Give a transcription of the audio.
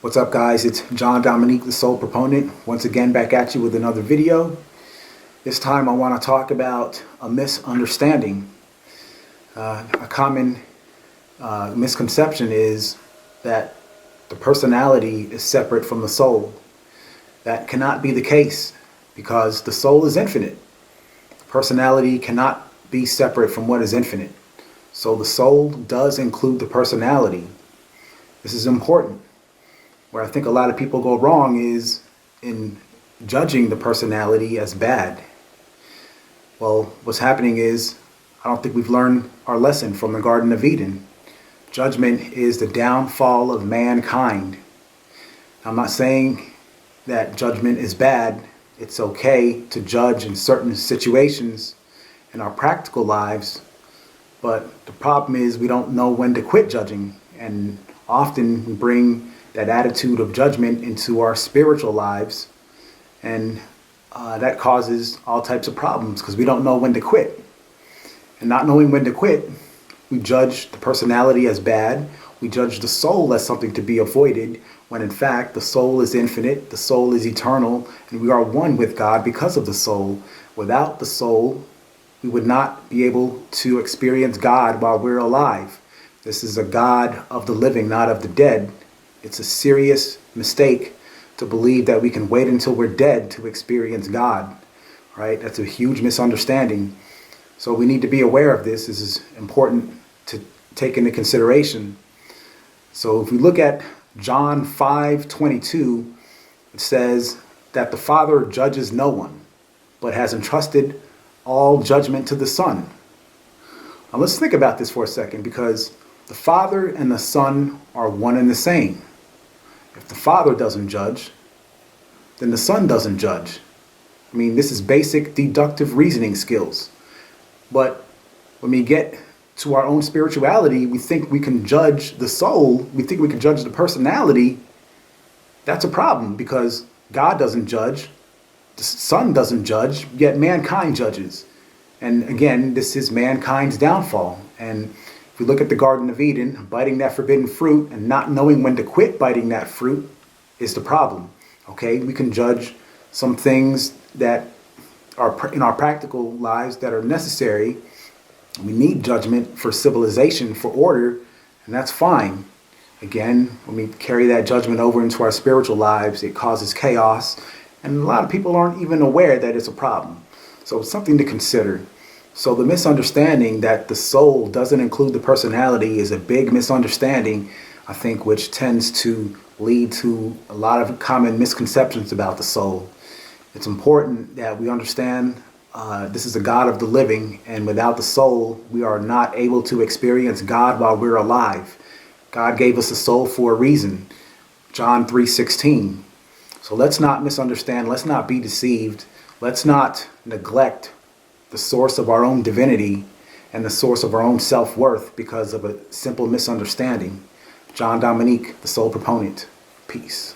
What's up, guys? It's John Dominique, the Soul Proponent, once again back at you with another video. This time I want to talk about a misunderstanding. A common misconception is that the personality is separate from the soul. That cannot be the case because the soul is infinite. The personality cannot be separate from what is infinite. So the soul does include the personality. This is important. Where I think a lot of people go wrong is in judging the personality as bad. Well, what's happening is I don't think we've learned our lesson from the Garden of Eden. Judgment is the downfall of mankind. I'm not saying that judgment is bad. It's okay to judge in certain situations in our practical lives, but the problem is we don't know when to quit judging, and often we bring that attitude of judgment into our spiritual lives, and that causes all types of problems because we don't know when to quit. And not knowing when to quit, we judge the personality as bad, we judge the soul as something to be avoided, when in fact the soul is infinite, the soul is eternal, and we are one with God because of the soul. Without the soul, we would not be able to experience God while we're alive. This is a God of the living, not of the dead. It's a serious mistake to believe that we can wait until we're dead to experience God, right? That's a huge misunderstanding. So we need to be aware of this. This is important to take into consideration. So if we look at John 5:22, it says that the Father judges no one, but has entrusted all judgment to the Son. Now let's think about this for a second, because the Father and the Son are one and the same. If the Father doesn't judge, then the Son doesn't judge. I mean, this is basic deductive reasoning skills. But when we get to our own spirituality, we think we can judge the soul, we think we can judge the personality. That's a problem, because God doesn't judge, the Son doesn't judge, yet mankind judges. And again, this is mankind's downfall. And if we look at the Garden of Eden, biting that forbidden fruit and not knowing when to quit biting that fruit is the problem. Okay, we can judge some things that are in our practical lives that are necessary. We need judgment for civilization, for order, and that's fine. Again, when we carry that judgment over into our spiritual lives, it causes chaos, and a lot of people aren't even aware that it's a problem. So it's something to consider. So the misunderstanding that the soul doesn't include the personality is a big misunderstanding, I think, which tends to lead to a lot of common misconceptions about the soul. It's important that we understand this is a God of the living, and without the soul, we are not able to experience God while we're alive. God gave us a soul for a reason. John 3:16. So let's not misunderstand. Let's not be deceived. Let's not neglect the source of our own divinity and the source of our own self-worth because of a simple misunderstanding. John Dominique, the Soul Proponent. Peace.